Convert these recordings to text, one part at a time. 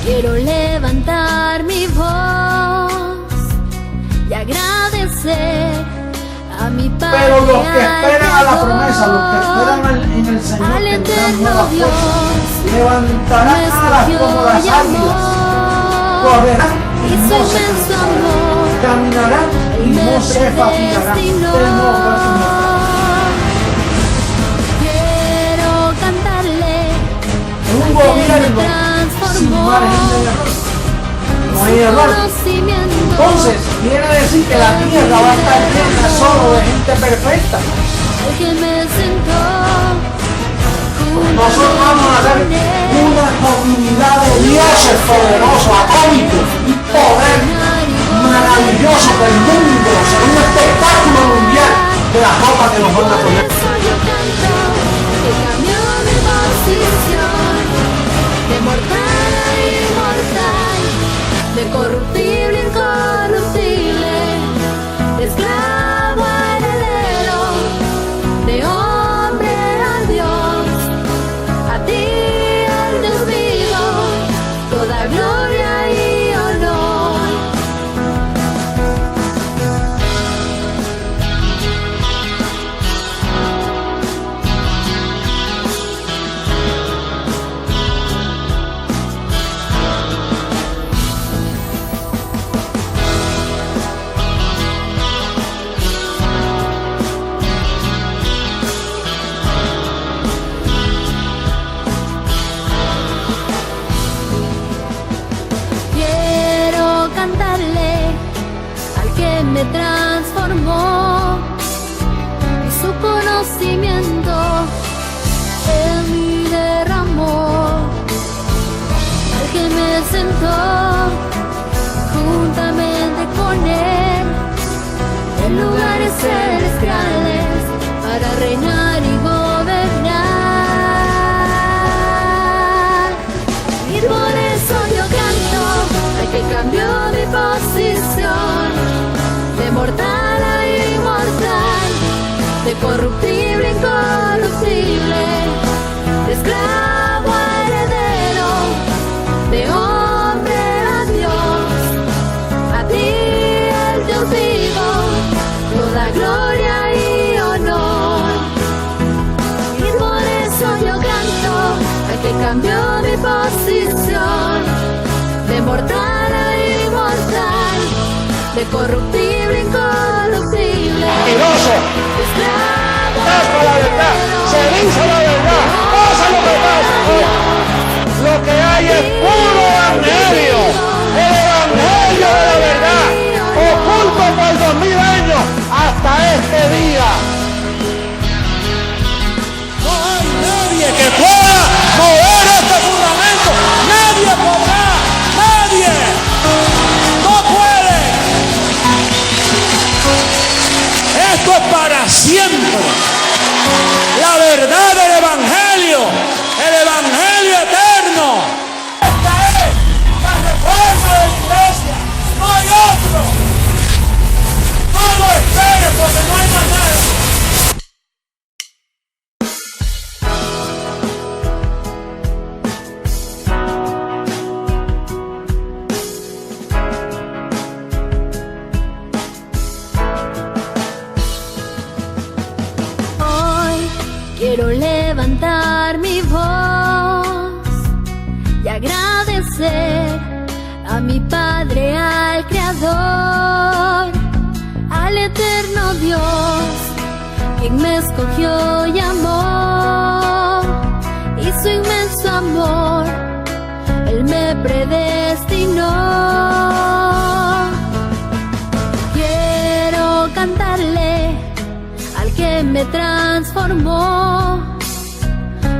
Quiero levantar mi voz y agradecer a mi Padre. Pero los que esperan a la promesa, los que esperan en el Señor, tendrán nuevas fuerzas, levantarán alas como las águilas, correrán y no se cansarán, caminarán y no se fatigarán. Quiero cantarle un gobierno sin margen de error. No hay error. Entonces, quiere decir que la tierra va a estar llena solo de gente perfecta. Nosotros vamos a ser una comunidad de dioses poderosos, atómicos y poder maravilloso del mundo, será un espectáculo mundial de la ropa que nos van a poner. De mortal a inmortal, de corruptible a incorruptible, de esclavo a heredero, de hombre a Dios, a ti al Dios vivo, toda gloria y honor. Me transformó y su conocimiento en mí derramó, al que me sentó juntamente con él en lugares celestiales para reinar y gobernar. Y por eso yo canto al que cambió mi posición, de mortal a inmortal, de corruptible a incorruptible, de esclavo a heredero, de hombre a Dios, a ti el Dios vivo, toda gloria y honor. Y por eso yo canto al que cambió mi posición, de mortal a inmortal, de corruptible a incorruptible. Mentiroso. Tapa la verdad, se dice la verdad, pasa lo que pasa. Lo que hay es puro evangelio, el evangelio de la verdad, oculto por 2000 años hasta este día. No hay nadie que pueda mover este fundamento, nadie podrá, nadie. Esto es para siempre. La verdad del evangelio, el evangelio eterno. Esta es la reforma de la iglesia. No hay otro. No lo esperes porque no hay más nada. Quiero levantar mi voz y agradecer a mi Padre, al Creador, al eterno Dios, quien me escogió y amó, y su inmenso amor, Él me predestinó. Quiero cantarle al que me transformó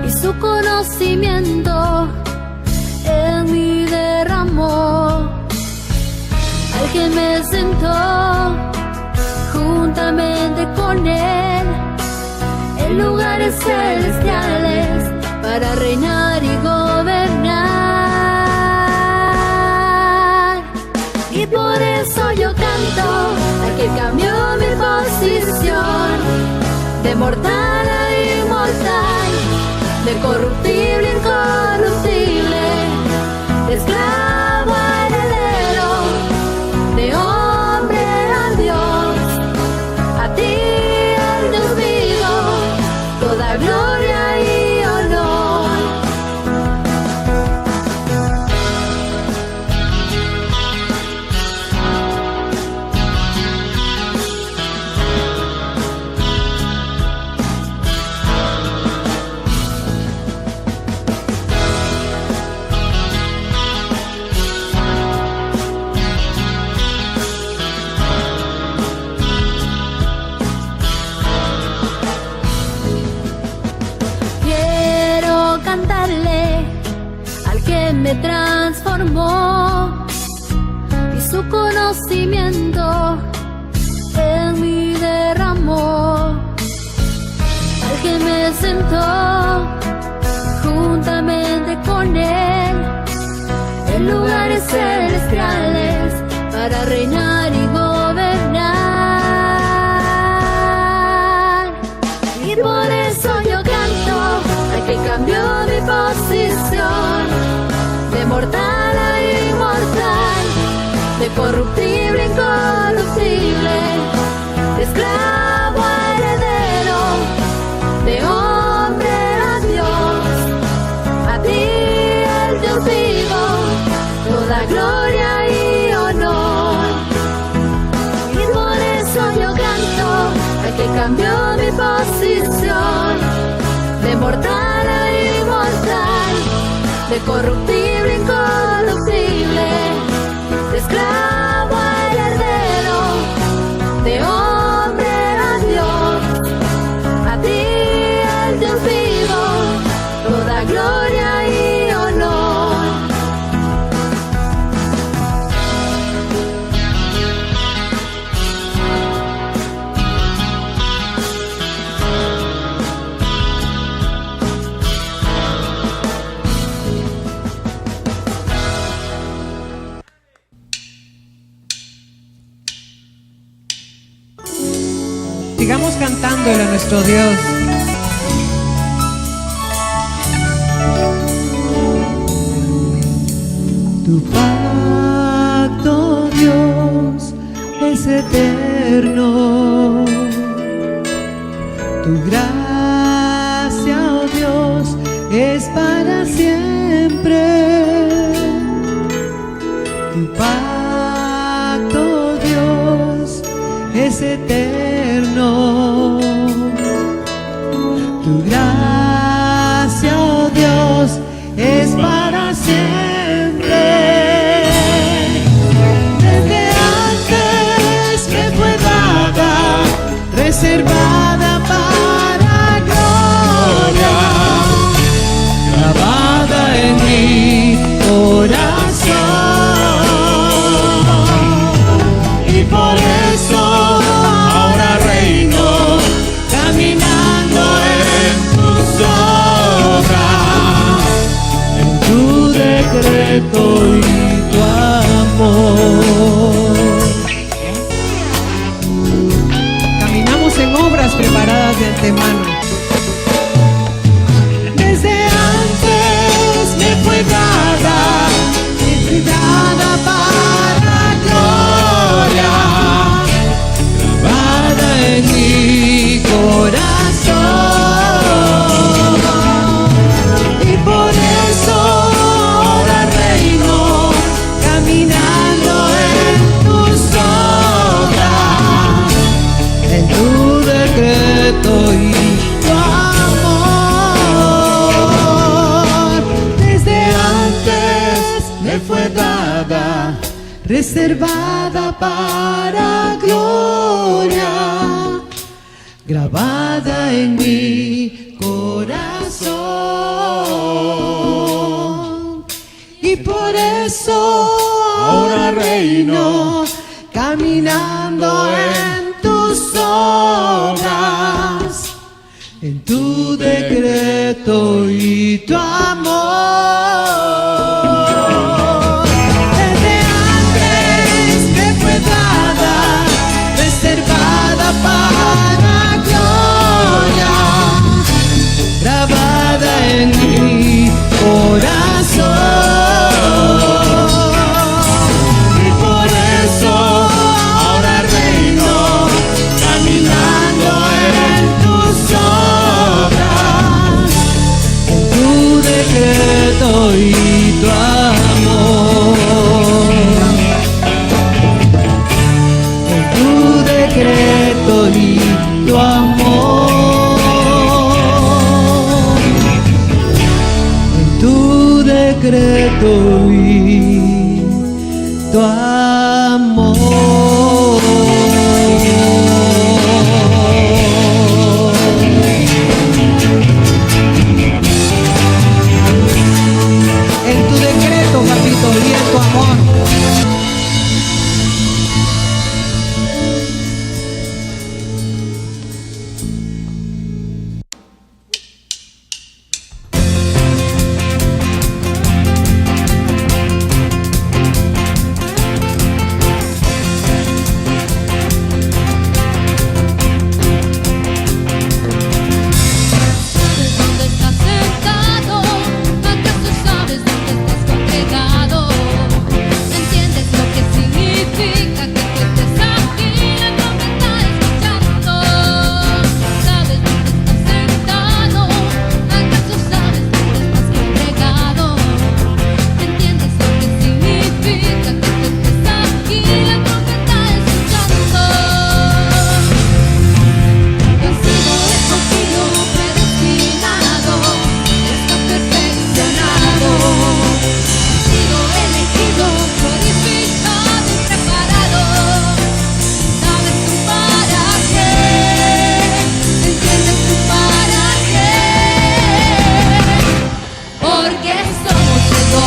y su conocimiento en mí derramó, al que me sentó juntamente con él en lugares celestiales para reinar y gobernar. Y por eso yo canto al que cambió mi posición, de mortal a inmortal, de corruptible a incorruptible, de esclavo que me transformó y su conocimiento en mí derramó. Al que me sentó juntamente con él en lugares celestiales para reinar y gobernar. Y por eso yo canto al que cambió mi posición de mortal a inmortal, de corruptible a incorruptible, de esclavo a heredero, de hombre a Dios. A ti el Dios vivo, toda gloria y honor. Y por eso yo canto al que cambió mi posición de mortal a inmortal, de corruptible a incorruptible, de esclavo a heredero, de hombre a Dios. A ti el Dios vivo, toda gloria y honor. Sigamos cantándole a nuestro Dios. Tu pacto, Dios, es eterno. Tu gracia, oh Dios, es para siempre. Tu pacto, Dios, es eterno. Tu gracia, oh Dios, es para siempre. Desde antes me fue dada, reservada para gloria, grabada en mi corazón. Y por eso ahora reino, caminando en tus obras, en tu decreto y tu amor. Caminamos en obras preparadas de antemano. Desde antes me fue dada, entregada para gloria, grabada en mi corazón. Y por eso ahora reino, caminando en tus obras, en tu decreto y tu amor. Desde antes me fue dada, reservada para gloria, grabada en mi corazón. Y por eso ahora reino, caminando en tus obras, en tu decreto y tu amor. Desde antes me fue dada, reservada para gloria, grabada en mi corazón. Y por eso ahora reino, caminando en tus obras, en tu decreto y tu amor. En tu decreto y tu amor. En tu decreto y tu amor. En tu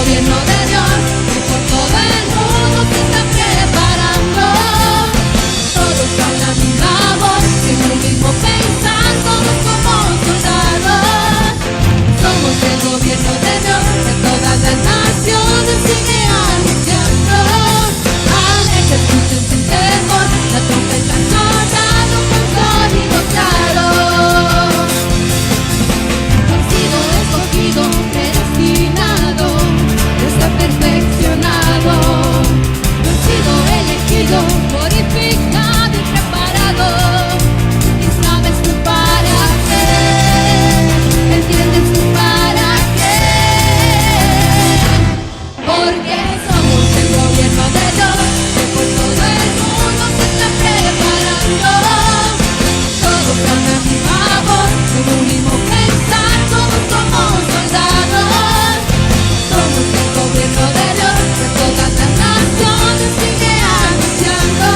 gobierno de Dios y por todo el mundo se está preparando. Todos a la misma voz, en un mismo pensar, todos somos soldados. Somos el gobierno de Dios, de todas las naciones sigue anunciando. Alerta, escuchen sin temor, la trompeta sonando con sonido claro. Sido escogido, predestinado, está perfeccionado. He sido elegido, purificado y preparado. Y sabes tú para qué, entiendes tú para qué. Porque somos el gobierno de Dios, que por todo el mundo se está preparando. Todos a la misma voz, en un mismo pensar, todos somos soldados. Somos el gobierno de Dios, que todas las naciones sigue anunciando.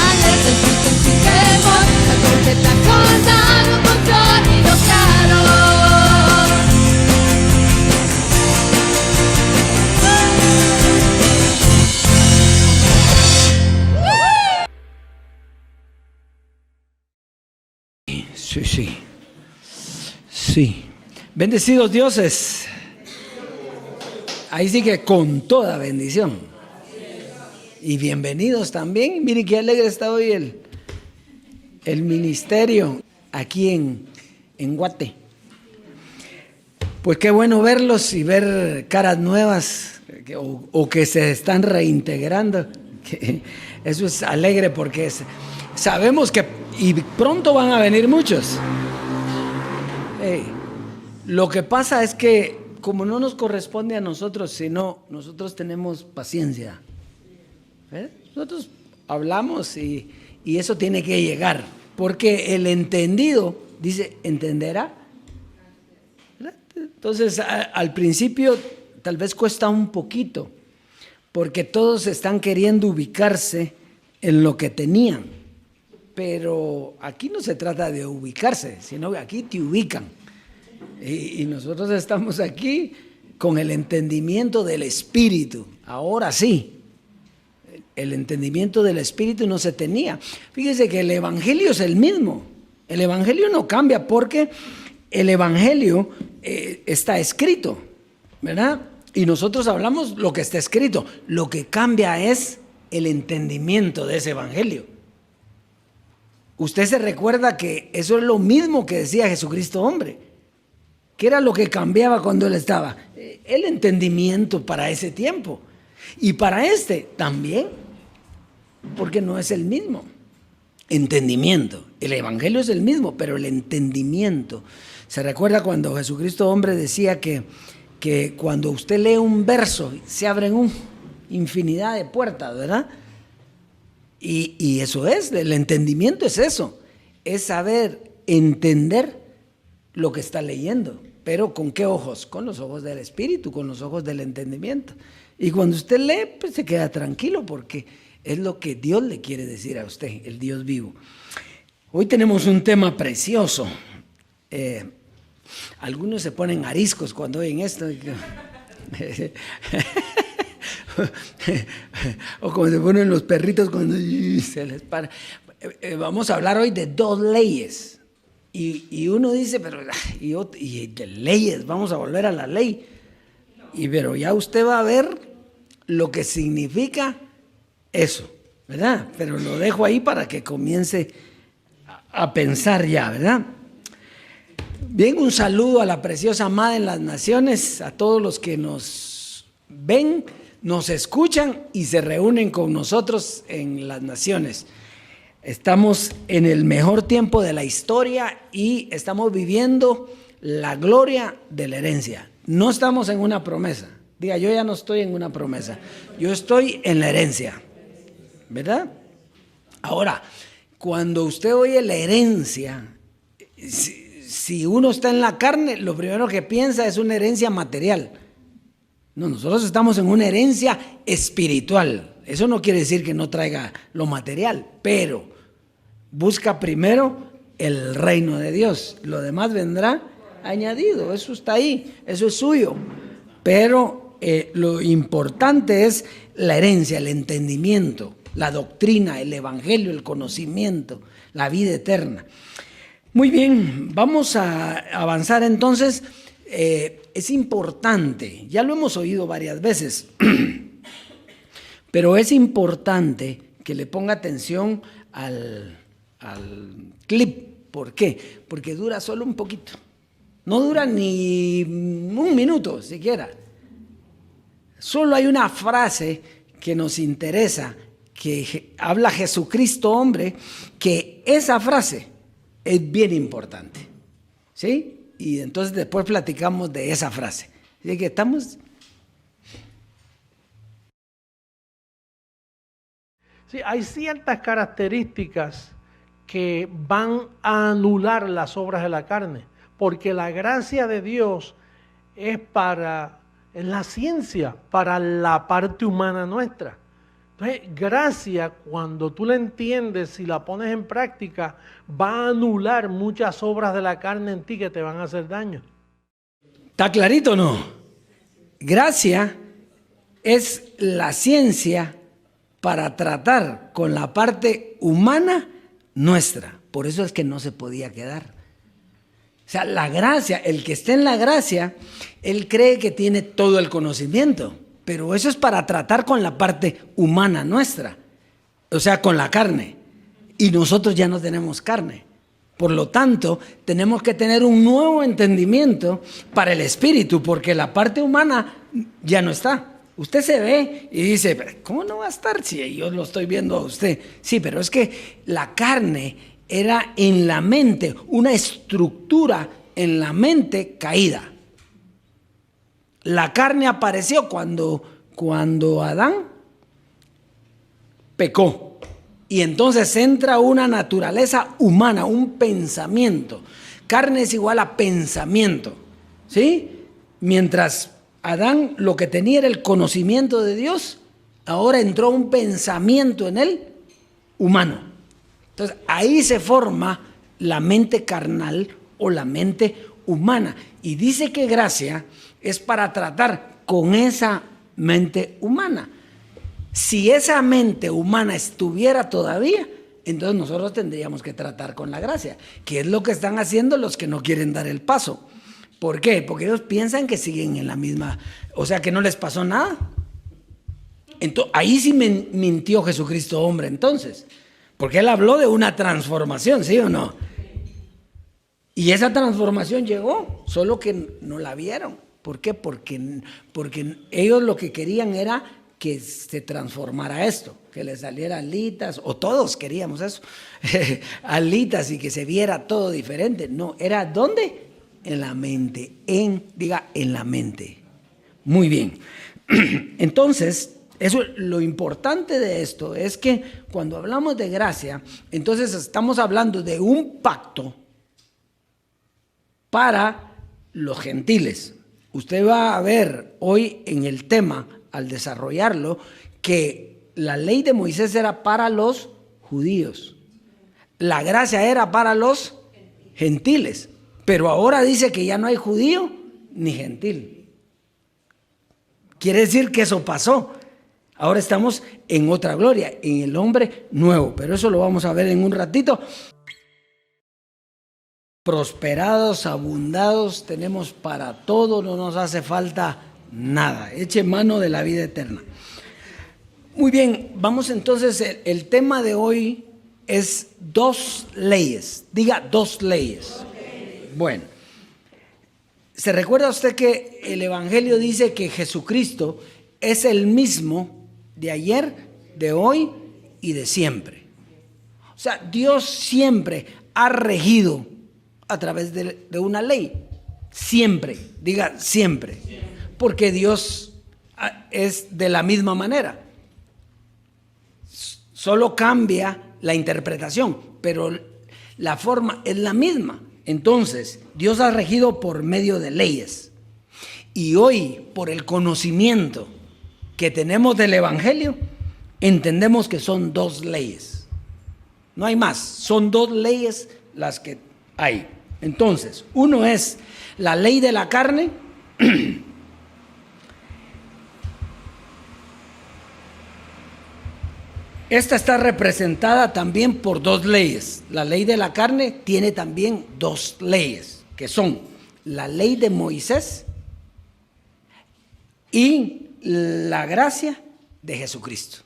Alerta, escuchen sin temor, la trompeta sonando con sonido claro. Sí. Bendecidos dioses. Ahí sí que con toda bendición. Y bienvenidos también. Miren qué alegre está hoy el ministerio aquí en Guate. Pues qué bueno verlos y ver caras nuevas o que se están reintegrando. Eso es alegre porque sabemos que y pronto van a venir muchos. Lo que pasa es que como no nos corresponde a nosotros, sino nosotros tenemos paciencia. Nosotros hablamos y eso tiene que llegar, porque el entendido dice, ¿entenderá? ¿Verdad? Entonces al principio tal vez cuesta un poquito, porque todos están queriendo ubicarse en lo que tenían, pero aquí no se trata de ubicarse, sino que aquí te ubican. Y nosotros estamos aquí con el entendimiento del Espíritu. Ahora sí, el entendimiento del Espíritu no se tenía. Fíjese que el Evangelio es el mismo. El Evangelio no cambia porque el Evangelio está escrito, ¿verdad? Y nosotros hablamos lo que está escrito. Lo que cambia es el entendimiento de ese Evangelio. Usted se recuerda que eso es lo mismo que decía Jesucristo hombre. ¿Qué era lo que cambiaba cuando Él estaba? El entendimiento para ese tiempo. Y para este también, porque no es el mismo. Entendimiento. El Evangelio es el mismo, pero el entendimiento. ¿Se recuerda cuando Jesucristo hombre decía que cuando usted lee un verso, se abren infinidad de puertas, ¿verdad? Y eso es, el entendimiento es eso. Es saber entender lo que está leyendo. ¿Pero con qué ojos? Con los ojos del Espíritu, con los ojos del entendimiento. Y cuando usted lee, pues se queda tranquilo porque es lo que Dios le quiere decir a usted, el Dios vivo. Hoy tenemos un tema precioso. Algunos se ponen ariscos cuando oyen esto. O como se ponen los perritos cuando se les para. Vamos a hablar hoy de dos leyes. Y uno dice, pero y de leyes, vamos a volver a la ley. Pero ya usted va a ver lo que significa eso, ¿verdad? Pero lo dejo ahí para que comience a pensar ya, ¿verdad? Bien, un saludo a la preciosa amada en las naciones, a todos los que nos ven, nos escuchan y se reúnen con nosotros en las naciones. Estamos en el mejor tiempo de la historia y estamos viviendo la gloria de la herencia. No estamos en una promesa. Diga, yo ya no estoy en una promesa. Yo estoy en la herencia, ¿verdad? Ahora, cuando usted oye la herencia, si uno está en la carne, lo primero que piensa es una herencia material. No, nosotros estamos en una herencia espiritual. Eso no quiere decir que no traiga lo material, pero busca primero el reino de Dios. Lo demás vendrá añadido. Eso está ahí, eso es suyo. Pero lo importante es la herencia, el entendimiento, la doctrina, el evangelio, el conocimiento, la vida eterna. Muy bien, vamos a avanzar entonces. Es importante, ya lo hemos oído varias veces, pero es importante que le ponga atención al clip. ¿Por qué? Porque dura solo un poquito. No dura ni un minuto siquiera. Solo hay una frase que nos interesa, que habla Jesucristo hombre, que esa frase es bien importante. ¿Sí? Y entonces después platicamos de esa frase. Así que estamos... Sí, hay ciertas características que van a anular las obras de la carne, porque la gracia de Dios es la ciencia, para la parte humana nuestra. Entonces, gracia, cuando tú la entiendes y la pones en práctica, va a anular muchas obras de la carne en ti que te van a hacer daño. ¿Está clarito o no? Gracia es la ciencia para tratar con la parte humana nuestra. Por eso es que no se podía quedar. O sea, la gracia, el que esté en la gracia, él cree que tiene todo el conocimiento, pero eso es para tratar con la parte humana nuestra, o sea, con la carne. Y nosotros ya no tenemos carne. Por lo tanto, tenemos que tener un nuevo entendimiento para el espíritu, porque la parte humana ya no está. Usted se ve y dice, ¿cómo no va a estar si yo lo estoy viendo a usted? Sí, pero es que la carne era en la mente, una estructura en la mente caída. La carne apareció cuando Adán pecó. Y entonces entra una naturaleza humana, un pensamiento. Carne es igual a pensamiento, ¿sí? Mientras Adán lo que tenía era el conocimiento de Dios, ahora entró un pensamiento en él humano. Entonces ahí se forma la mente carnal o la mente humana. Y dice que gracia es para tratar con esa mente humana. Si esa mente humana estuviera todavía, entonces nosotros tendríamos que tratar con la gracia, que es lo que están haciendo los que no quieren dar el paso. ¿Por qué? Porque ellos piensan que siguen en la misma, o sea, que no les pasó nada. Entonces, ahí sí mintió Jesucristo hombre entonces, porque él habló de una transformación, ¿sí o no? Y esa transformación llegó, solo que no la vieron. ¿Por qué? Porque ellos lo que querían era que se transformara esto, que le saliera alitas, o todos queríamos eso, alitas y que se viera todo diferente. No, era ¿dónde? En la mente, en la mente. Muy bien. Entonces, eso, lo importante de esto es que cuando hablamos de gracia, entonces estamos hablando de un pacto para los gentiles. Usted va a ver hoy en el tema, al desarrollarlo, que la ley de Moisés era para los judíos. La gracia era para los gentiles. Pero ahora dice que ya no hay judío ni gentil. Quiere decir que eso pasó. Ahora estamos en otra gloria, en el hombre nuevo. Pero eso lo vamos a ver en un ratito. Prosperados, abundados, tenemos para todo, no nos hace falta nada. Eche mano de la vida eterna. Muy bien, vamos entonces, el tema de hoy es 2 leyes. Diga 2 leyes. Bueno, ¿se recuerda usted que el Evangelio dice que Jesucristo es el mismo de ayer, de hoy y de siempre? O sea, Dios siempre ha regido a través de una ley. Siempre, diga siempre. Porque Dios es de la misma manera. Solo cambia la interpretación, pero la forma es la misma. Entonces, Dios ha regido por medio de leyes. Y hoy, por el conocimiento que tenemos del Evangelio, entendemos que son 2 leyes. No hay más, son 2 leyes las que hay. Entonces, uno es la ley de la carne Esta está representada también por dos leyes. La ley de la carne tiene también dos leyes, que son la ley de Moisés y la gracia de Jesucristo.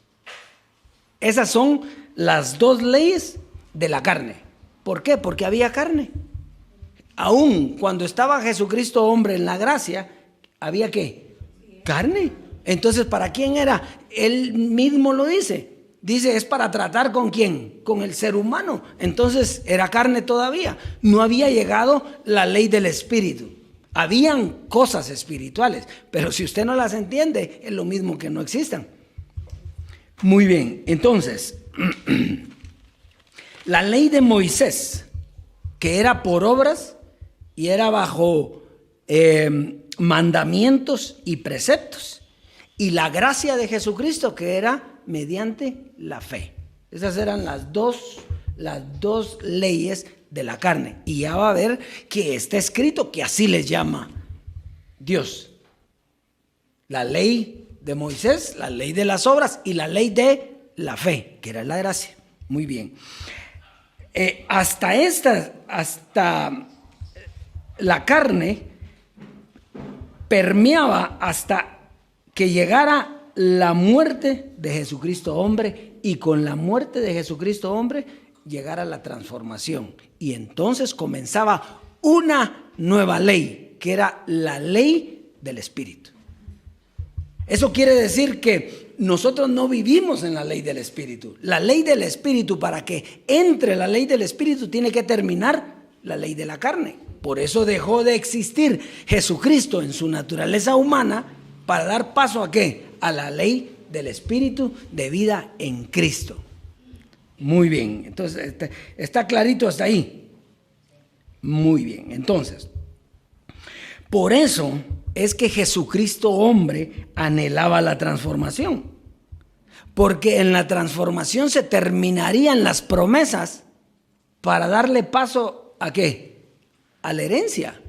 Esas son las dos leyes de la carne. ¿Por qué? Porque había carne. Aún cuando estaba Jesucristo hombre en la gracia, ¿había qué? Carne. Entonces, ¿para quién era? Él mismo lo dice. Dice, es para tratar ¿con quién? Con el ser humano. Entonces, era carne todavía. No había llegado la ley del Espíritu. Habían cosas espirituales, pero si usted no las entiende, es lo mismo que no existan. Muy bien, entonces, la ley de Moisés, que era por obras y era bajo mandamientos y preceptos, y la gracia de Jesucristo, que era mediante la fe. Esas eran las dos leyes de la carne. Y ya va a ver que está escrito que así les llama Dios. La ley de Moisés, la ley de las obras y la ley de la fe, que era la gracia. Muy bien. Hasta la carne permeaba hasta que llegara la muerte de Jesucristo hombre, y con la muerte de Jesucristo hombre llegara la transformación. Y entonces comenzaba una nueva ley, que era la ley del Espíritu. Eso quiere decir que nosotros no vivimos en la ley del Espíritu. La ley del Espíritu, para que entre la ley del Espíritu, tiene que terminar la ley de la carne. Por eso dejó de existir Jesucristo en su naturaleza humana, para dar paso ¿a qué? A la ley del Espíritu de vida en Cristo. Muy bien, entonces está clarito hasta ahí. Muy bien, entonces, por eso es que Jesucristo hombre anhelaba la transformación, porque en la transformación se terminarían las promesas para darle paso ¿a qué? A la herencia.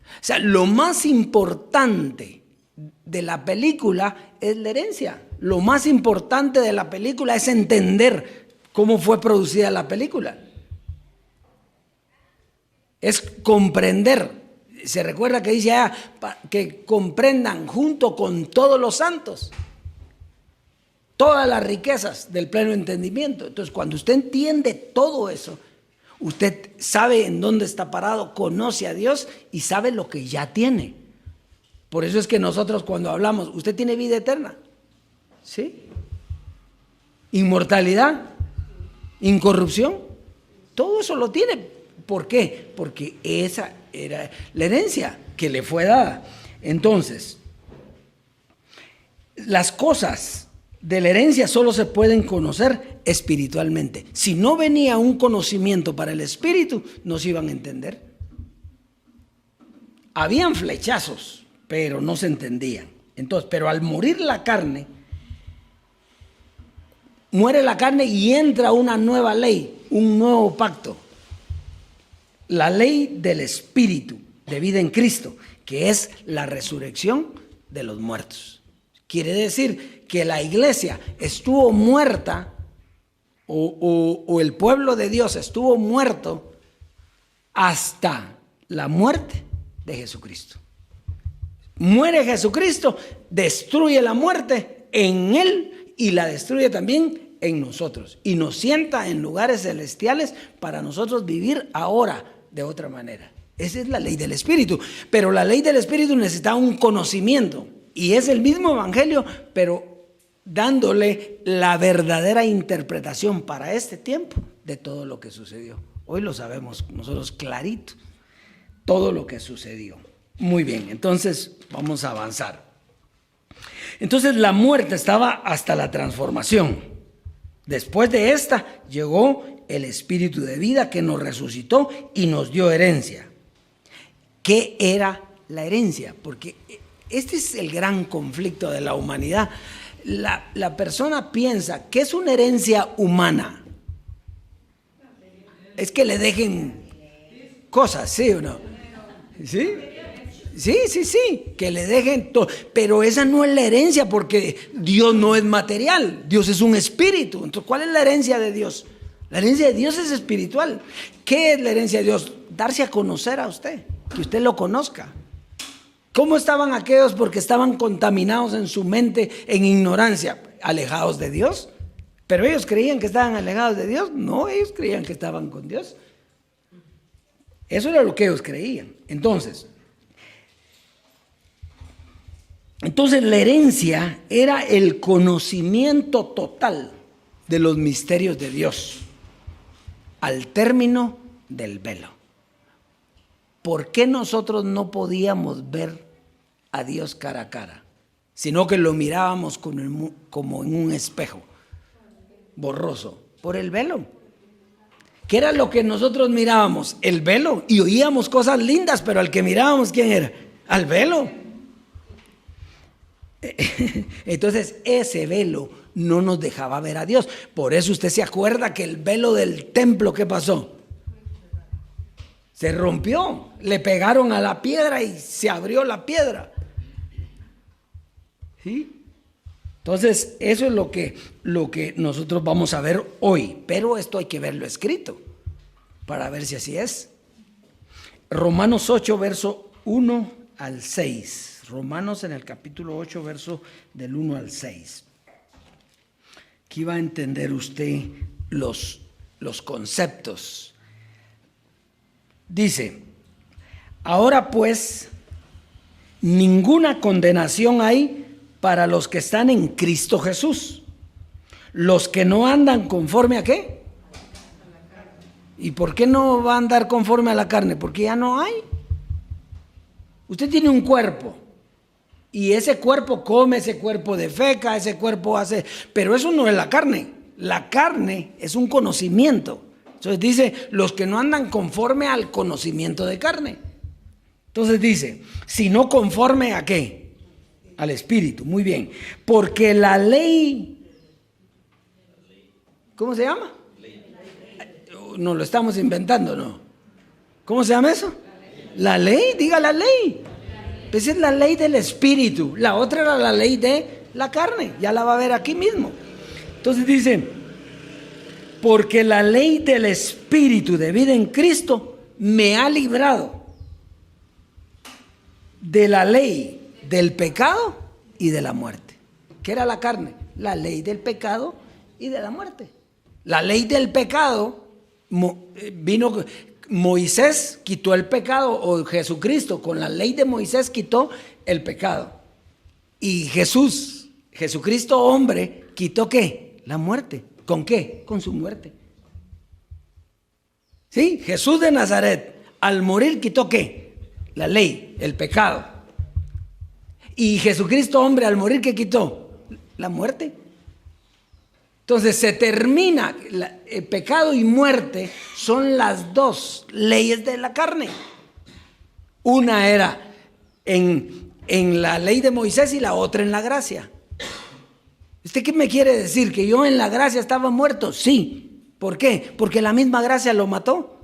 O sea, lo más importante de la película es la herencia. Lo más importante de la película es entender cómo fue producida la película. Es comprender. Se recuerda que dice que comprendan junto con todos los santos todas las riquezas del pleno entendimiento. Entonces, cuando usted entiende todo eso, usted sabe en dónde está parado, conoce a Dios y sabe lo que ya tiene. Por eso es que nosotros cuando hablamos, usted tiene vida eterna, ¿sí? Inmortalidad, incorrupción, todo eso lo tiene. ¿Por qué? Porque esa era la herencia que le fue dada. Entonces, las cosas de la herencia solo se pueden conocer espiritualmente. Si no venía un conocimiento para el espíritu, no se iban a entender. Habían flechazos, pero no se entendían. Entonces, pero al morir la carne, muere la carne y entra una nueva ley, un nuevo pacto. La ley del Espíritu de vida en Cristo, que es la resurrección de los muertos. Quiere decir que la iglesia estuvo muerta, o el pueblo de Dios estuvo muerto hasta la muerte de Jesucristo. Muere Jesucristo, destruye la muerte en él y la destruye también en nosotros. Y nos sienta en lugares celestiales para nosotros vivir ahora de otra manera. Esa es la ley del Espíritu. Pero la ley del Espíritu necesita un conocimiento. Y es el mismo evangelio, pero dándole la verdadera interpretación para este tiempo de todo lo que sucedió. Hoy lo sabemos nosotros clarito, todo lo que sucedió. Muy bien, entonces vamos a avanzar. Entonces la muerte estaba hasta la transformación. Después de esta llegó el Espíritu de vida que nos resucitó y nos dio herencia. ¿Qué era la herencia? Porque este es el gran conflicto de la humanidad. La persona piensa que es una herencia humana. Es que le dejen cosas, ¿sí o no? ¿Sí? Sí, que le dejen todo. Pero esa no es la herencia, porque Dios no es material, Dios es un espíritu. Entonces, ¿cuál es la herencia de Dios? La herencia de Dios es espiritual. ¿Qué es la herencia de Dios? Darse a conocer a usted, que usted lo conozca. ¿Cómo estaban aquellos? Porque estaban contaminados en su mente, en ignorancia, alejados de Dios. Pero ellos creían que estaban alejados de Dios. No, ellos creían que estaban con Dios. Eso era lo que ellos creían. Entonces la herencia era el conocimiento total de los misterios de Dios al término del velo. ¿Por qué nosotros no podíamos ver a Dios cara a cara, sino que lo mirábamos como en un espejo borroso? Por el velo. ¿Qué era lo que nosotros mirábamos? El velo. Y oíamos cosas lindas, pero al que mirábamos, ¿quién era? Al velo. Entonces ese velo no nos dejaba ver a Dios. Por eso usted se acuerda que el velo del templo, ¿qué pasó? Se rompió, le pegaron a la piedra y se abrió la piedra. ¿Sí? Entonces, eso es lo que nosotros vamos a ver hoy. Pero esto hay que verlo escrito para ver si así es. Romanos 8, verso 1 al 6. Romanos en el capítulo 8, verso del 1 al 6. Aquí va a entender usted los conceptos. Dice, ahora pues, ninguna condenación hay para los que están en Cristo Jesús, los que no andan conforme a ¿qué? ¿Y por qué no va a andar conforme a la carne? Porque ya no hay. Usted tiene un cuerpo y ese cuerpo come, ese cuerpo defeca, ese cuerpo hace, pero eso no es la carne. La carne es un conocimiento. Entonces dice, los que no andan conforme al conocimiento de carne. Entonces dice, sino conforme a ¿qué? Al Espíritu. Muy bien. Porque la ley, ¿cómo se llama? No lo estamos inventando, ¿no? ¿Cómo se llama eso? La ley, diga la ley. Pues es la ley del Espíritu. La otra era la ley de la carne. Ya la va a ver aquí mismo. Entonces dice, porque la ley del Espíritu de vida en Cristo me ha librado de la ley del pecado y de la muerte. ¿Qué era la carne? La ley del pecado y de la muerte. La ley del pecado vino, Moisés quitó el pecado, o Jesucristo con la ley de Moisés quitó el pecado. Y Jesucristo hombre, quitó ¿qué? La muerte. ¿Con qué? Con su muerte. ¿Sí? Jesús de Nazaret, al morir, quitó ¿qué? La ley, el pecado. Y Jesucristo, hombre, al morir, ¿qué quitó? La muerte. Entonces se termina, el pecado y muerte son las dos leyes de la carne. Una era en la ley de Moisés y la otra en la gracia. ¿Usted qué me quiere decir? ¿Que yo en la gracia estaba muerto? Sí. ¿Por qué? Porque la misma gracia lo mató.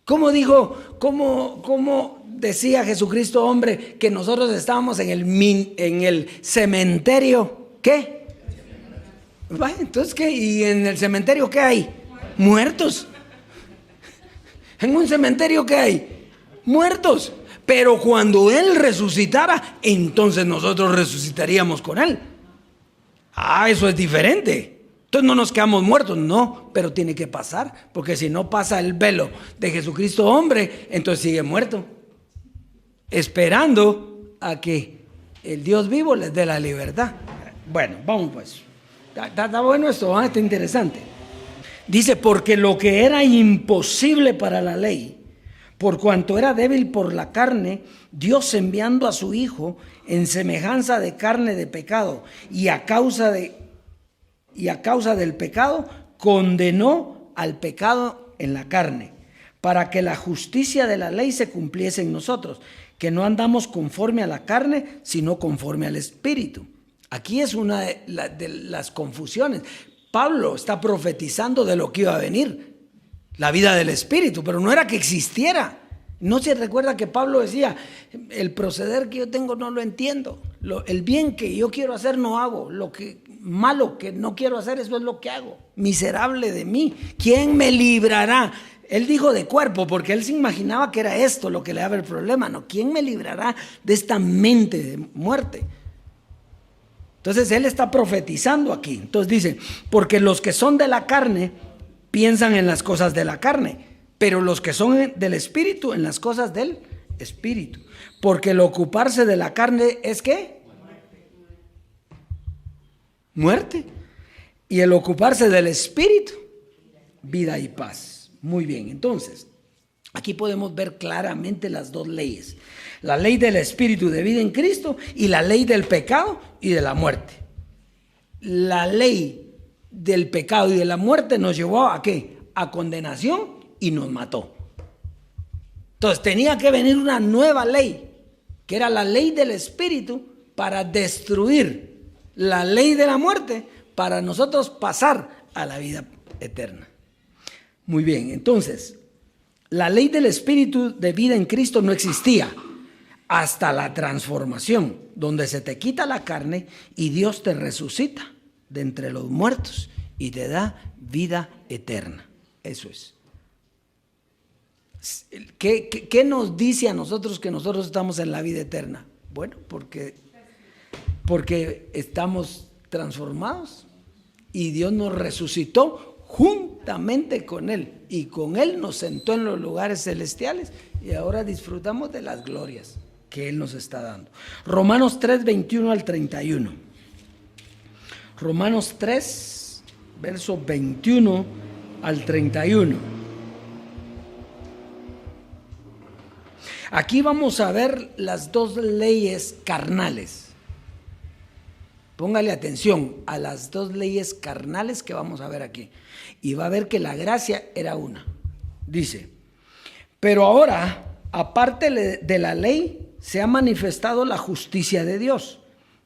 ¿Cómo dijo, cómo decía Jesucristo, hombre, que nosotros estábamos en el cementerio? ¿Qué? Entonces, ¿qué? ¿Y en el cementerio qué hay? Muertos. ¿En un cementerio qué hay? Muertos. Pero cuando Él resucitara, entonces nosotros resucitaríamos con Él. Eso es diferente. Entonces no nos quedamos muertos, no, pero tiene que pasar, porque si no pasa el velo de Jesucristo hombre, entonces sigue muerto, esperando a que el Dios vivo les dé la libertad. Bueno, vamos pues. Está bueno esto, está interesante. Dice, porque lo que era imposible para la ley, por cuanto era débil por la carne, Dios enviando a su Hijo en semejanza de carne de pecado, y a causa del pecado, condenó al pecado en la carne, para que la justicia de la ley se cumpliese en nosotros, que no andamos conforme a la carne, sino conforme al Espíritu. Aquí es una de las confusiones. Pablo está profetizando de lo que iba a venir, la vida del Espíritu, pero no era que existiera. No se recuerda que Pablo decía, el proceder que yo tengo no lo entiendo, el bien que yo quiero hacer no hago, lo que malo que no quiero hacer, eso es lo que hago. Miserable de mí, ¿quién me librará? Él dijo de cuerpo, porque él se imaginaba que era esto lo que le daba el problema, ¿no? ¿Quién me librará de esta mente de muerte? Entonces él está profetizando aquí. Entonces dice, porque los que son de la carne piensan en las cosas de la carne, pero los que son del Espíritu en las cosas del Espíritu. Porque el ocuparse de la carne es ¿qué? Muerte. Y el ocuparse del Espíritu, vida y paz. Muy bien, entonces, aquí podemos ver claramente las dos leyes. La ley del Espíritu de vida en Cristo y la ley del pecado y de la muerte. La ley del pecado y de la muerte nos llevó ¿a qué? A condenación y nos mató. Entonces tenía que venir una nueva ley, que era la ley del Espíritu, para destruir la ley de la muerte, para nosotros pasar a la vida eterna. Muy bien, entonces, la ley del Espíritu de vida en Cristo no existía hasta la transformación, donde se te quita la carne y Dios te resucita de entre los muertos y te da vida eterna. Eso es. ¿Qué nos dice a nosotros que nosotros estamos en la vida eterna? Bueno, porque estamos transformados y Dios nos resucitó juntamente con Él, y con Él nos sentó en los lugares celestiales y ahora disfrutamos de las glorias que Él nos está dando. Romanos 3, 21 al 31. Romanos 3, verso 21 al 31. Aquí vamos a ver las dos leyes carnales. Póngale atención a las dos leyes carnales que vamos a ver aquí. Y va a ver que la gracia era una. Dice, pero ahora, aparte de la ley, se ha manifestado la justicia de Dios,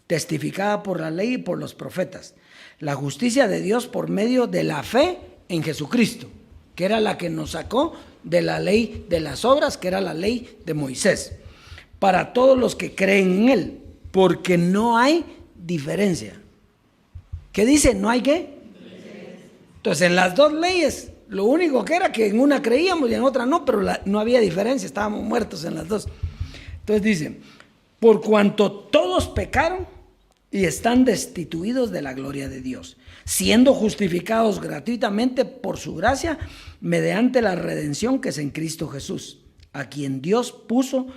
testificada por la ley y por los profetas. La justicia de Dios por medio de la fe en Jesucristo, que era la que nos sacó de la ley de las obras, que era la ley de Moisés, para todos los que creen en Él, porque no hay diferencia. ¿Qué dice? ¿No hay qué? Entonces, en las dos leyes, lo único que era que en una creíamos y en otra no, pero no había diferencia, estábamos muertos en las dos. Entonces dice, por cuanto todos pecaron y están destituidos de la gloria de Dios, siendo justificados gratuitamente por su gracia, mediante la redención que es en Cristo Jesús, a quien Dios puso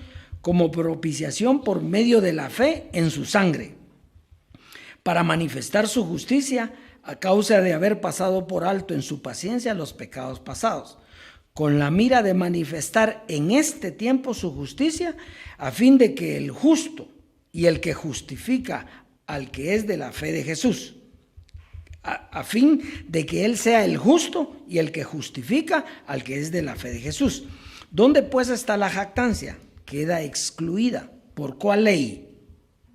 como propiciación por medio de la fe en su sangre, para manifestar su justicia a causa de haber pasado por alto en su paciencia los pecados pasados, con la mira de manifestar en este tiempo su justicia, a fin de que el justo y el que justifica al que es de la fe de Jesús, a fin de que Él sea el justo y el que justifica al que es de la fe de Jesús. ¿Dónde pues está la jactancia? Queda excluida. ¿Por cuál ley?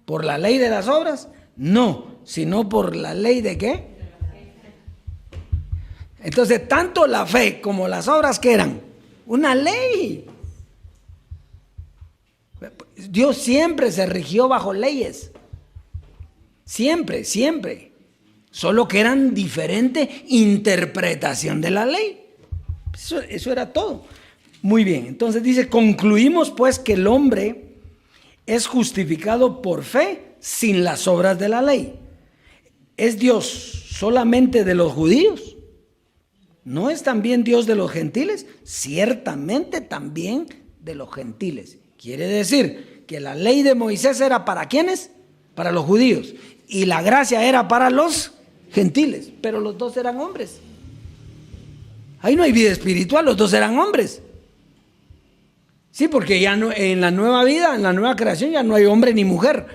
¿Por la ley de las obras? No, sino por la ley de ¿qué? Entonces, tanto la fe como las obras, ¿qué eran? Una ley. Dios siempre se rigió bajo leyes. Siempre, siempre. Solo que eran diferente interpretación de la ley. Eso era todo. Muy bien, entonces dice, concluimos pues que el hombre es justificado por fe sin las obras de la ley. ¿Es Dios solamente de los judíos? ¿No es también Dios de los gentiles? Ciertamente también de los gentiles. Quiere decir que la ley de Moisés era ¿para quiénes? Para los judíos. Y la gracia era para los gentiles. Pero los dos eran hombres. Ahí no hay vida espiritual, los dos eran hombres. Sí, porque ya no, en la nueva vida, en la nueva creación, ya no hay hombre ni mujer,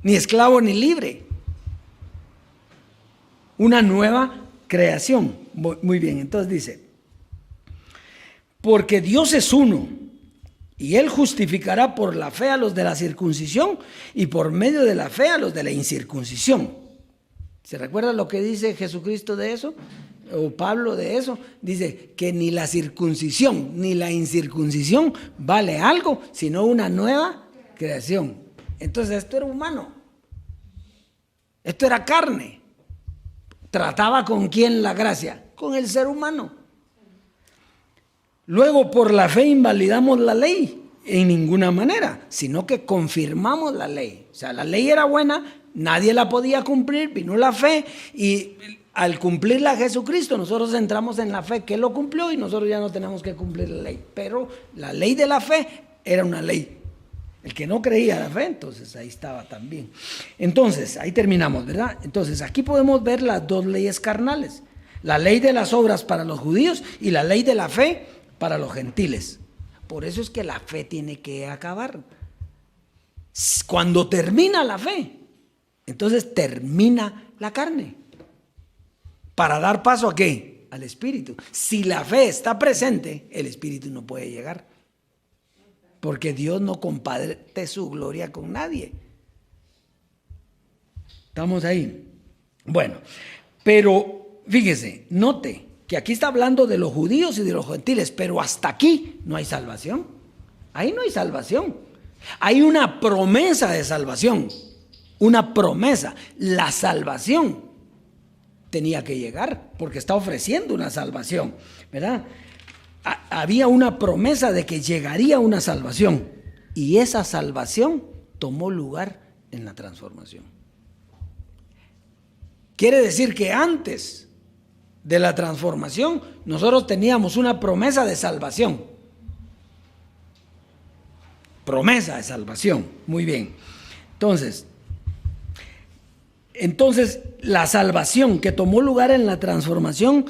ni esclavo ni libre. Una nueva creación. Muy bien, entonces dice, porque Dios es uno, y Él justificará por la fe a los de la circuncisión y por medio de la fe a los de la incircuncisión. ¿Se recuerda lo que dice Jesucristo de eso? o Pablo de eso, dice que ni la circuncisión ni la incircuncisión vale algo, sino una nueva creación. Entonces esto era humano, esto era carne. ¿Trataba con quién la gracia? Con el ser humano. Luego, por la fe invalidamos la ley. En ninguna manera, sino que confirmamos la ley. O sea, la ley era buena, nadie la podía cumplir, vino la fe y al cumplirla Jesucristo, nosotros entramos en la fe que Él lo cumplió y nosotros ya no tenemos que cumplir la ley. Pero la ley de la fe era una ley. El que no creía la fe, entonces ahí estaba también. Entonces, ahí terminamos, ¿verdad? Entonces, aquí podemos ver las dos leyes carnales. La ley de las obras para los judíos y la ley de la fe para los gentiles. Por eso es que la fe tiene que acabar. Cuando termina la fe, entonces termina la carne. ¿Para dar paso a qué? Al Espíritu. Si la fe está presente, el Espíritu no puede llegar. Porque Dios no comparte su gloria con nadie. ¿Estamos ahí? Bueno, pero fíjese, note que aquí está hablando de los judíos y de los gentiles, pero hasta aquí no hay salvación. Ahí no hay salvación. Hay una promesa de salvación, una promesa. La salvación tenía que llegar porque está ofreciendo una salvación, ¿verdad? Había una promesa de que llegaría una salvación y esa salvación tomó lugar en la transformación. Quiere decir que antes de la transformación, nosotros teníamos una promesa de salvación. Promesa de salvación. Muy bien. Entonces, la salvación que tomó lugar en la transformación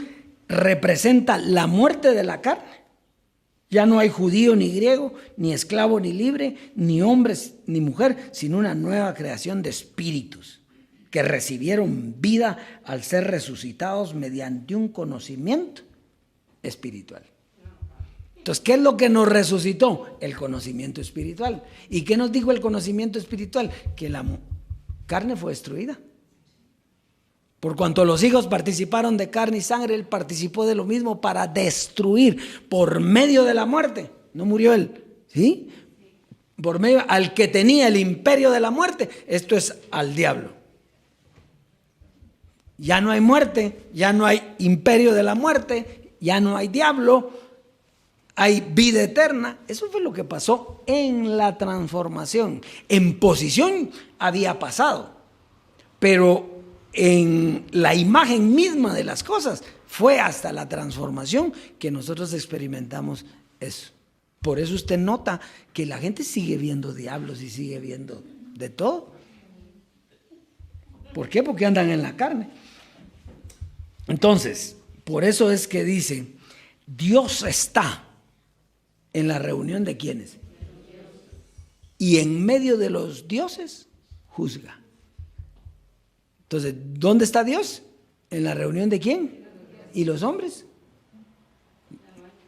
representa la muerte de la carne. Ya no hay judío ni griego, ni esclavo ni libre, ni hombre ni mujer, sino una nueva creación de espíritus que recibieron vida al ser resucitados mediante un conocimiento espiritual. Entonces, ¿qué es lo que nos resucitó? El conocimiento espiritual. ¿Y qué nos dijo el conocimiento espiritual? Que la carne fue destruida. Por cuanto los hijos participaron de carne y sangre, Él participó de lo mismo para destruir por medio de la muerte. No murió Él, ¿sí? Por medio al que tenía el imperio de la muerte, esto es al diablo. Ya no hay muerte, ya no hay imperio de la muerte, ya no hay diablo, hay vida eterna. Eso fue lo que pasó en la transformación. En posición había pasado, pero en la imagen misma de las cosas fue hasta la transformación que nosotros experimentamos eso. Por eso usted nota que la gente sigue viendo diablos y sigue viendo de todo. ¿Por qué? Porque andan en la carne. Entonces, por eso es que dice, Dios está en la reunión de ¿quiénes? Y en medio de los dioses juzga. Entonces, ¿dónde está Dios? ¿En la reunión de quién? ¿Y los hombres?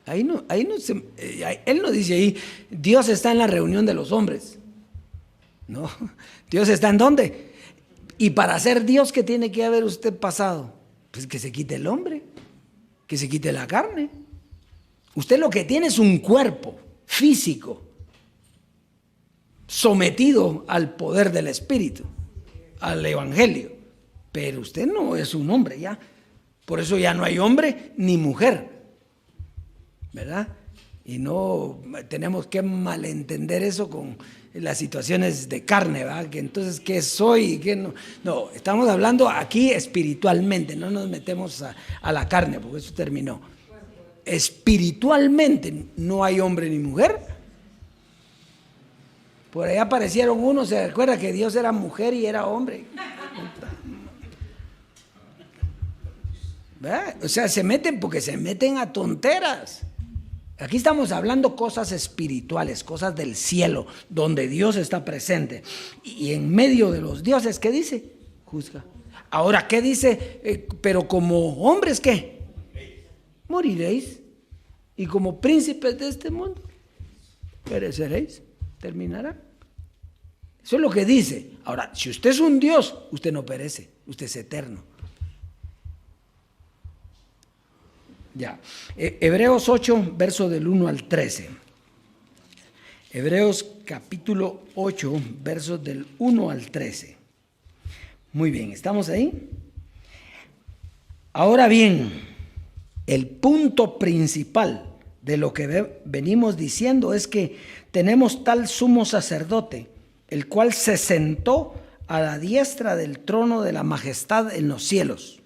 Él no dice ahí, Dios está en la reunión de los hombres. No, Dios está ¿en dónde? Y para ser Dios, ¿qué tiene que haber usted pasado? Pues que se quite el hombre, que se quite la carne. Usted lo que tiene es un cuerpo físico sometido al poder del Espíritu, al Evangelio. Pero usted no es un hombre ya. Por eso ya no hay hombre ni mujer, ¿verdad? Y no tenemos que malentender eso con las situaciones de carne, ¿verdad? Que entonces, ¿qué soy? ¿Qué no? No, estamos hablando aquí espiritualmente, no nos metemos a la carne, porque eso terminó. Espiritualmente no hay hombre ni mujer. Por ahí aparecieron unos, se recuerda que Dios era mujer y era hombre. ¿Verdad? O sea, se meten porque se meten a tonteras. Aquí estamos hablando cosas espirituales, cosas del cielo, donde Dios está presente. Y en medio de los dioses, ¿qué dice? Juzga. Ahora, ¿qué dice? Pero como hombres, ¿qué? Moriréis. Y como príncipes de este mundo, pereceréis, terminará. Eso es lo que dice. Ahora, si usted es un Dios, usted no perece, usted es eterno. Ya. Hebreos 8, verso del 1 al 13. Hebreos capítulo 8, versos del 1 al 13. Muy bien, ¿estamos ahí? Ahora bien, el punto principal de lo que venimos diciendo es que tenemos tal sumo sacerdote, el cual se sentó a la diestra del trono de la majestad en los cielos,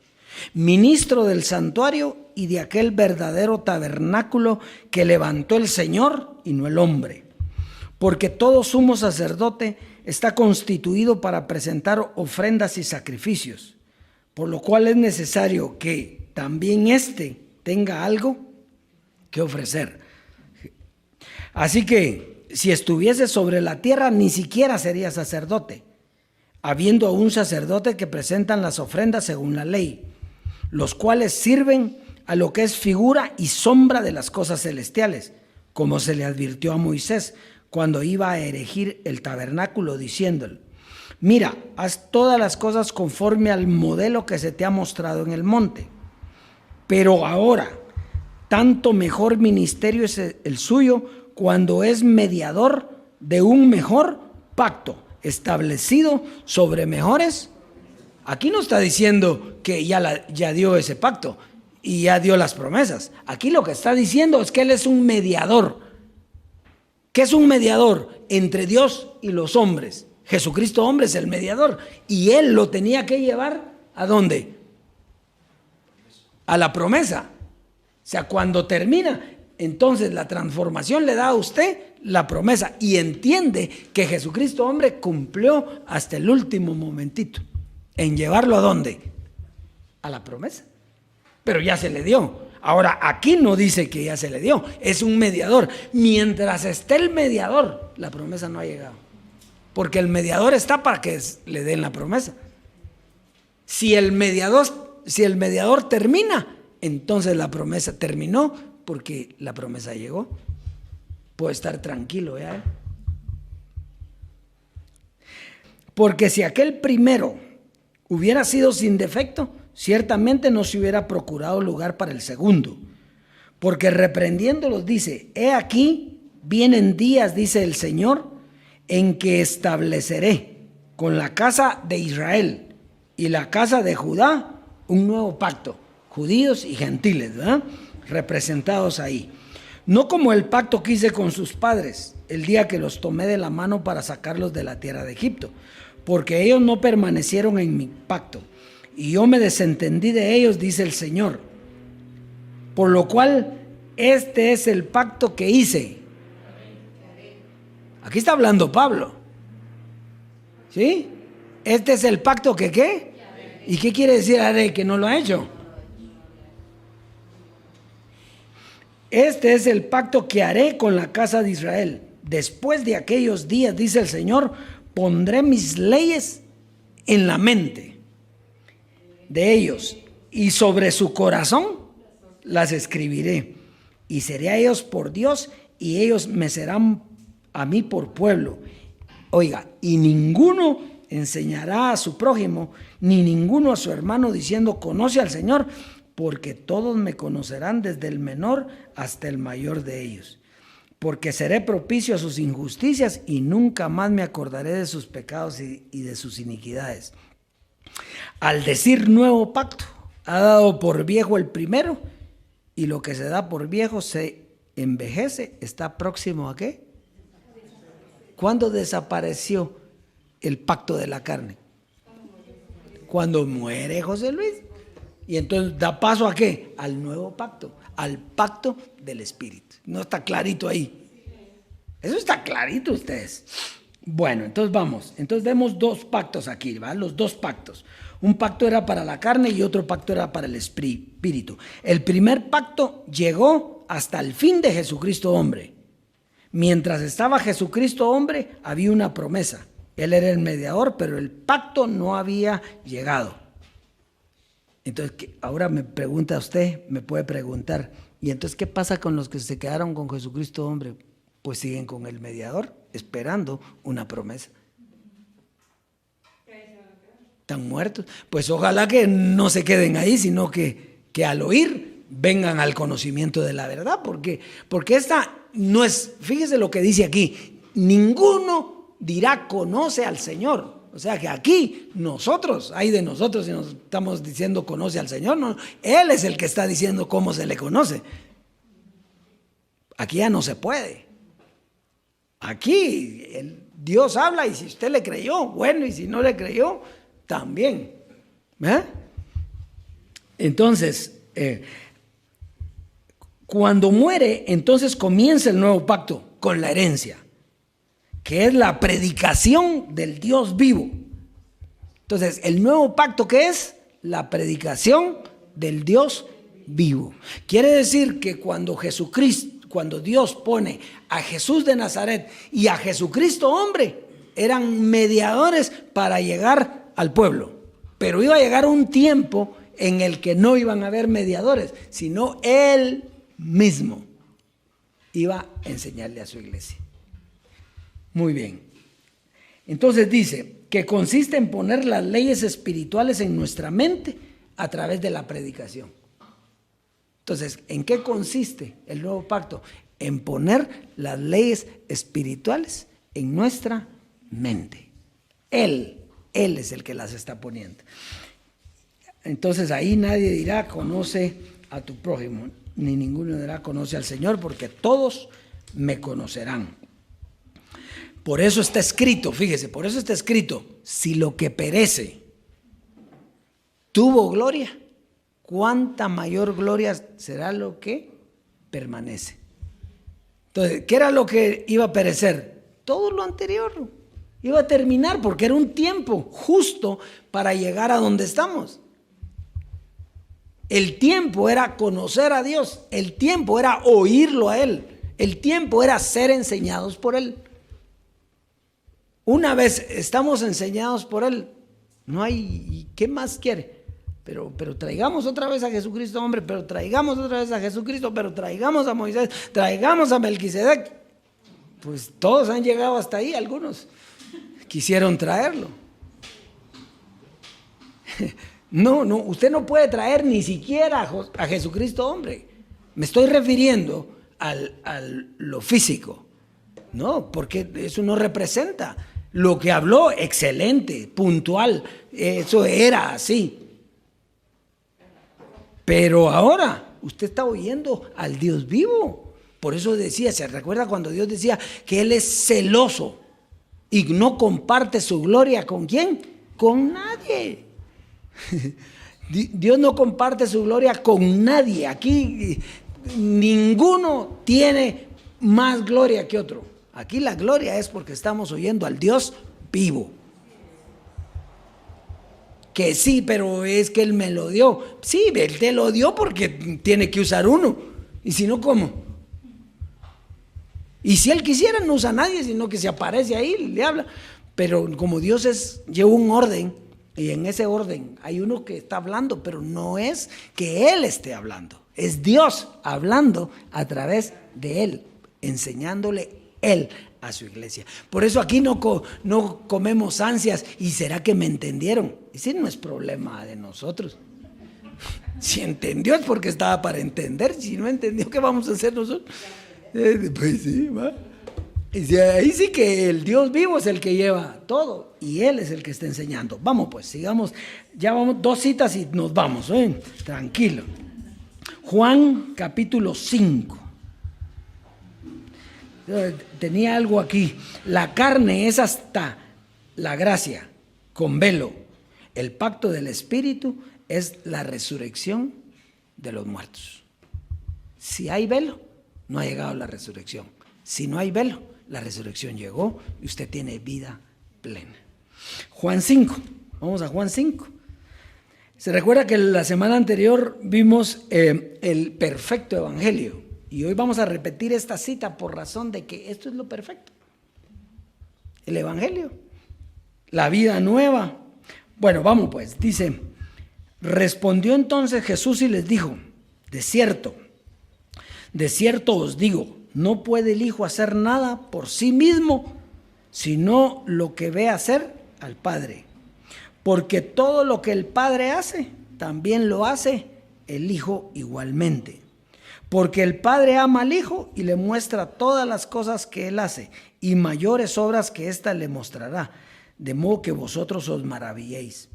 ministro del santuario y de aquel verdadero tabernáculo que levantó el Señor y no el hombre. Porque todo sumo sacerdote está constituido para presentar ofrendas y sacrificios, por lo cual es necesario que también éste tenga algo que ofrecer. Así que si estuviese sobre la tierra, ni siquiera sería sacerdote, habiendo un sacerdote que presentan las ofrendas según la ley, los cuales sirven a lo que es figura y sombra de las cosas celestiales, como se le advirtió a Moisés cuando iba a erigir el tabernáculo, diciéndole: mira, haz todas las cosas conforme al modelo que se te ha mostrado en el monte. Pero ahora, tanto mejor ministerio es el suyo cuando es mediador de un mejor pacto, establecido sobre mejores. Aquí no está diciendo que ya dio ese pacto y ya dio las promesas. Aquí lo que está diciendo es que Él es un mediador. ¿Qué es un mediador? Entre Dios y los hombres. Jesucristo hombre es el mediador y Él lo tenía que llevar ¿a dónde? A la promesa. O sea, cuando termina, entonces la transformación le da a usted la promesa y entiende que Jesucristo hombre cumplió hasta el último momentito en llevarlo ¿a dónde? A la promesa. Pero ya se le dio. Ahora, aquí no dice que ya se le dio, es un mediador. Mientras esté el mediador, la promesa no ha llegado. Porque el mediador está para que le den la promesa. Si el mediador termina, entonces la promesa terminó porque la promesa llegó. Puede estar tranquilo, ¿ya? Porque si aquel primero hubiera sido sin defecto, ciertamente no se hubiera procurado lugar para el segundo. Porque reprendiéndolos dice: he aquí, vienen días, dice el Señor, en que estableceré con la casa de Israel y la casa de Judá un nuevo pacto, judíos y gentiles, ¿verdad? Representados ahí. No como el pacto que hice con sus padres el día que los tomé de la mano para sacarlos de la tierra de Egipto, porque ellos no permanecieron en mi pacto, y yo me desentendí de ellos, dice el Señor. Por lo cual, este es el pacto que hice. Aquí está hablando Pablo. ¿Sí? Este es el pacto que ¿qué? ¿Y qué quiere decir haré? Que no lo ha hecho. Este es el pacto que haré con la casa de Israel. Después de aquellos días, dice el Señor, pondré mis leyes en la mente de ellos y sobre su corazón las escribiré. Y seré a ellos por Dios y ellos me serán a mí por pueblo. Oiga, y ninguno enseñará a su prójimo, ni ninguno a su hermano diciendo: conoce al Señor, porque todos me conocerán desde el menor hasta el mayor de ellos. Porque seré propicio a sus injusticias y nunca más me acordaré de sus pecados y de sus iniquidades. Al decir nuevo pacto, ha dado por viejo el primero, y lo que se da por viejo se envejece. ¿Está próximo a qué? ¿Cuándo desapareció el pacto de la carne? Cuando muere José Luis. Y entonces da paso ¿a qué? Al nuevo pacto, al pacto del Espíritu. ¿No está clarito ahí? Eso está clarito, ustedes. Bueno, entonces vamos. Entonces vemos dos pactos aquí, ¿va? Los dos pactos. Un pacto era para la carne y otro pacto era para el Espíritu. El primer pacto llegó hasta el fin de Jesucristo hombre. Mientras estaba Jesucristo hombre, había una promesa. Él era el mediador, pero el pacto no había llegado. Entonces, ahora me pregunta usted, me puede preguntar, ¿y entonces qué pasa con los que se quedaron con Jesucristo hombre? Pues siguen con el mediador, esperando una promesa. ¿Están muertos? Pues ojalá que no se queden ahí, sino que al oír vengan al conocimiento de la verdad, porque esta no es, fíjese lo que dice aquí, ninguno dirá conoce al Señor. O sea que aquí nosotros, hay de nosotros si nos estamos diciendo conoce al Señor, no, Él es el que está diciendo cómo se le conoce. Aquí ya no se puede. Aquí Dios habla y si usted le creyó, bueno, y si no le creyó, también. Entonces, cuando muere, entonces comienza el nuevo pacto con la herencia, que es la predicación del Dios vivo. Entonces, el nuevo pacto, ¿qué es? La predicación del Dios vivo. Quiere decir que cuando Dios pone a Jesús de Nazaret y a Jesucristo hombre, eran mediadores para llegar al pueblo. Pero iba a llegar un tiempo en el que no iban a haber mediadores, sino Él mismo iba a enseñarle a su iglesia. Muy bien. Entonces dice que consiste en poner las leyes espirituales en nuestra mente a través de la predicación. Entonces, ¿en qué consiste el nuevo pacto? En poner las leyes espirituales en nuestra mente. Él es el que las está poniendo. Entonces ahí nadie dirá conoce a tu prójimo, ni ninguno dirá conoce al Señor, porque todos me conocerán. Por eso está escrito, fíjese, por eso está escrito, si lo que perece tuvo gloria, ¿cuánta mayor gloria será lo que permanece? Entonces, ¿qué era lo que iba a perecer? Todo lo anterior iba a terminar porque era un tiempo justo para llegar a donde estamos. El tiempo era conocer a Dios, el tiempo era oírlo a Él, el tiempo era ser enseñados por Él. Una vez estamos enseñados por Él, no hay, ¿qué más quiere? Pero traigamos otra vez a Jesucristo hombre, pero traigamos otra vez a Jesucristo, pero traigamos a Moisés, traigamos a Melquisedec. Pues todos han llegado hasta ahí, algunos quisieron traerlo. No, usted no puede traer ni siquiera a Jesucristo hombre. Me estoy refiriendo a lo físico, no, porque eso no representa. Lo que habló, excelente, puntual, eso era así. Pero ahora usted está oyendo al Dios vivo. Por eso decía, ¿se recuerda cuando Dios decía que Él es celoso y no comparte su gloria con quién? Con nadie. Dios no comparte su gloria con nadie. Aquí ninguno tiene más gloria que otro. Aquí la gloria es porque estamos oyendo al Dios vivo. Que sí, pero es que Él me lo dio. Sí, Él te lo dio porque tiene que usar uno. Y si no, ¿cómo? Y si Él quisiera, no usa a nadie, sino que se aparece ahí, le habla. Pero como Dios lleva un orden, y en ese orden hay uno que está hablando, pero no es que Él esté hablando. Es Dios hablando a través de Él, enseñándole Él a su iglesia. Por eso aquí no comemos ansias. ¿Y será que me entendieron? Ese no es problema de nosotros. Si entendió es porque estaba para entender. Si no entendió, ¿qué vamos a hacer nosotros? Pues sí, va. Y ahí sí que el Dios vivo es el que lleva todo y Él es el que está enseñando. Vamos pues, sigamos. Ya vamos 2 citas y nos vamos. Tranquilo. Juan capítulo 5. Tenía algo aquí. La carne es hasta la gracia con velo. El pacto del Espíritu es la resurrección de los muertos. Si hay velo, no ha llegado la resurrección. Si no hay velo, la resurrección llegó y usted tiene vida plena. Juan 5. Vamos a Juan 5. Se recuerda que la semana anterior vimos el perfecto evangelio. Y hoy vamos a repetir esta cita por razón de que esto es lo perfecto. El evangelio. La vida nueva. Bueno, vamos pues. Dice, respondió entonces Jesús y les dijo, de cierto os digo, no puede el Hijo hacer nada por sí mismo, sino lo que ve hacer al Padre. Porque todo lo que el Padre hace, también lo hace el Hijo igualmente. Porque el Padre ama al Hijo y le muestra todas las cosas que Él hace, y mayores obras que ésta le mostrará, de modo que vosotros os maravilléis.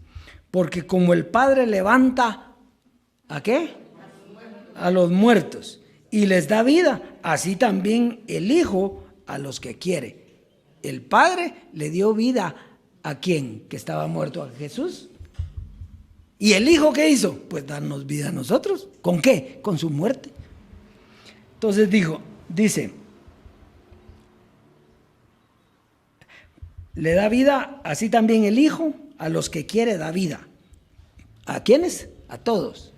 Porque como el Padre levanta, ¿a qué? A los muertos, y les da vida, así también el Hijo a los que quiere. El Padre le dio vida ¿a quién? Que estaba muerto, a Jesús. ¿Y el Hijo qué hizo? Pues darnos vida a nosotros. ¿Con qué? Con su muerte. Entonces dice, le da vida, así también el Hijo a los que quiere da vida. ¿A quiénes? A todos.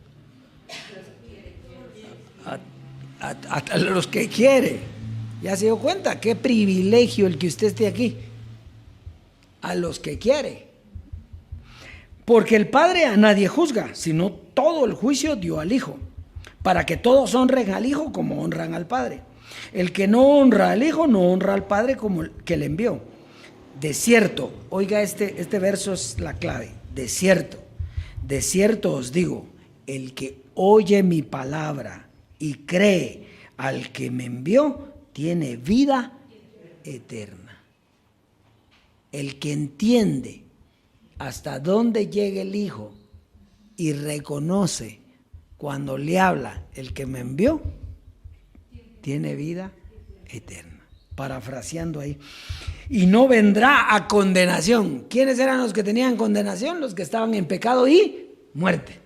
A los que quiere. ¿Ya se dio cuenta? Qué privilegio el que usted esté aquí. A los que quiere. Porque el Padre a nadie juzga, sino todo el juicio dio al Hijo, para que todos honren al Hijo como honran al Padre. El que no honra al Hijo no honra al Padre como el que le envió. De cierto, oiga, este verso es la clave. De cierto os digo, el que oye mi palabra y cree al que me envió, tiene vida eterna. El que entiende hasta dónde llega el Hijo y reconoce cuando le habla el que me envió, tiene vida eterna. Parafraseando ahí. Y no vendrá a condenación. ¿Quiénes eran los que tenían condenación? Los que estaban en pecado y muerte.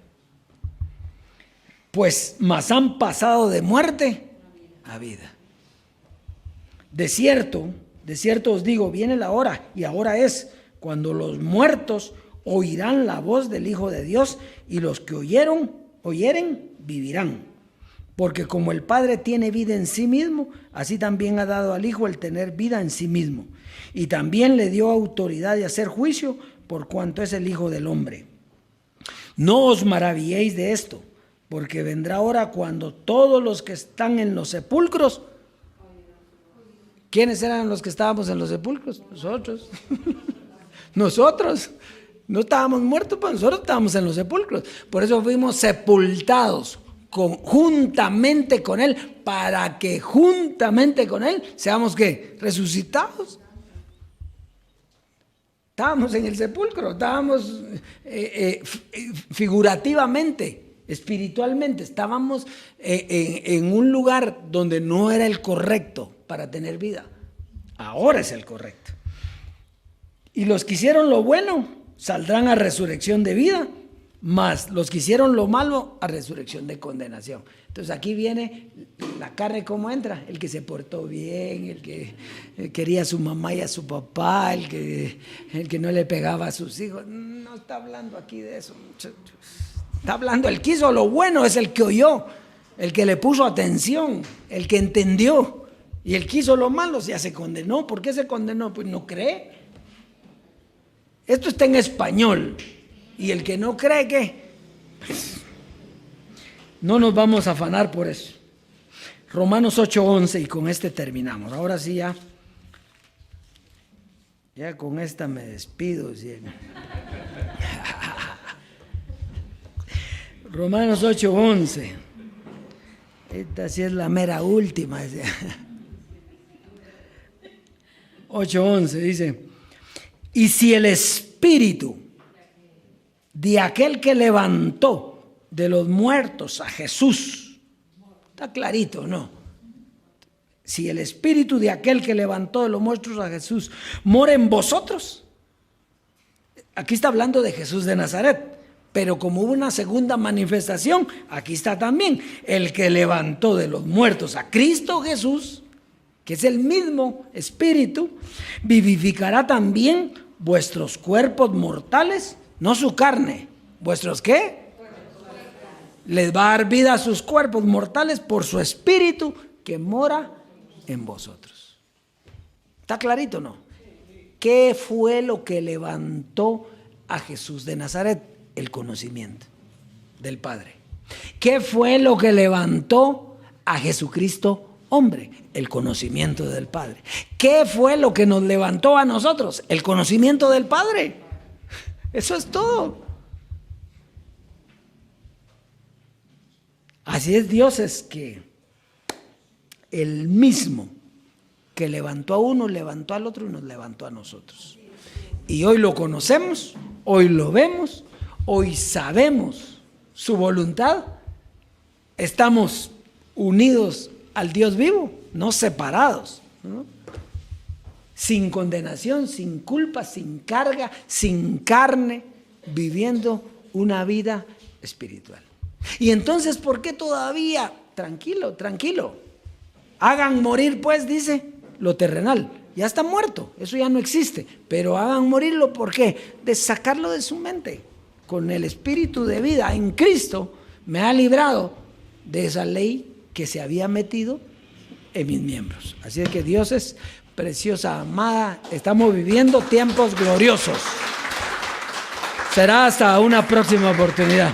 Pues mas han pasado de muerte a vida. De cierto os digo, viene la hora, y ahora es, cuando los muertos oirán la voz del Hijo de Dios, y los que oyeren, vivirán. Porque como el Padre tiene vida en sí mismo, así también ha dado al Hijo el tener vida en sí mismo. Y también le dio autoridad de hacer juicio, por cuanto es el Hijo del Hombre. No os maravilléis de esto, porque vendrá hora cuando todos los que están en los sepulcros. ¿Quiénes eran los que estábamos en los sepulcros? Nosotros. Nosotros. No estábamos muertos, pero nosotros estábamos en los sepulcros. Por eso fuimos sepultados juntamente con Él, para que juntamente con Él seamos ¿qué? Resucitados. Estábamos en el sepulcro, estábamos figurativamente, espiritualmente, estábamos en un lugar donde no era el correcto para tener vida. Ahora es el correcto. Y los que hicieron lo bueno saldrán a resurrección de vida, mas los que hicieron lo malo a resurrección de condenación. Entonces aquí viene la carne, ¿cómo entra? El que se portó bien, el que quería a su mamá y a su papá, el que no le pegaba a sus hijos. No está hablando aquí de eso, muchachos. Está hablando, el que hizo lo bueno es el que oyó, el que le puso atención, el que entendió. Y el que hizo lo malo ya se condenó. ¿Por qué se condenó? Pues no cree. Esto está en español. Y el que no cree, ¿qué? Pues, no nos vamos a afanar por eso. Romanos 8:11, y con este terminamos. Ahora sí ya con esta me despido. ¿Sí? Romanos 8:11. Esta sí es la mera última. 8:11 dice: y si el Espíritu de aquel que levantó de los muertos a Jesús, está clarito, ¿no? Si el Espíritu de aquel que levantó de los muertos a Jesús mora en vosotros, aquí está hablando de Jesús de Nazaret, pero como hubo una segunda manifestación, aquí está también el que levantó de los muertos a Cristo Jesús, que es el mismo Espíritu, vivificará también vuestros cuerpos mortales, no su carne, ¿vuestros qué? Les va a dar vida a sus cuerpos mortales por su Espíritu que mora en vosotros. ¿Está clarito o no? ¿Qué fue lo que levantó a Jesús de Nazaret? El conocimiento del Padre. ¿Qué fue lo que levantó a Jesucristo hombre? El conocimiento del Padre. ¿Qué fue lo que nos levantó a nosotros? El conocimiento del Padre. Eso es todo. Así es, Dios es que el mismo que levantó a uno, levantó al otro y nos levantó a nosotros. Y hoy lo conocemos, hoy lo vemos, hoy sabemos su voluntad. Estamos unidos al Dios vivo, no separados, ¿no? Sin condenación, sin culpa, sin carga, sin carne, viviendo una vida espiritual. Y entonces, ¿por qué todavía? Tranquilo, tranquilo. Hagan morir, pues, dice, lo terrenal. Ya está muerto, eso ya no existe. Pero hagan morirlo, ¿por qué? De sacarlo de su mente. Con el espíritu de vida en Cristo me ha librado de esa ley que se había metido en mis miembros. Así es que Dios es preciosa, amada. Estamos viviendo tiempos gloriosos. Será hasta una próxima oportunidad.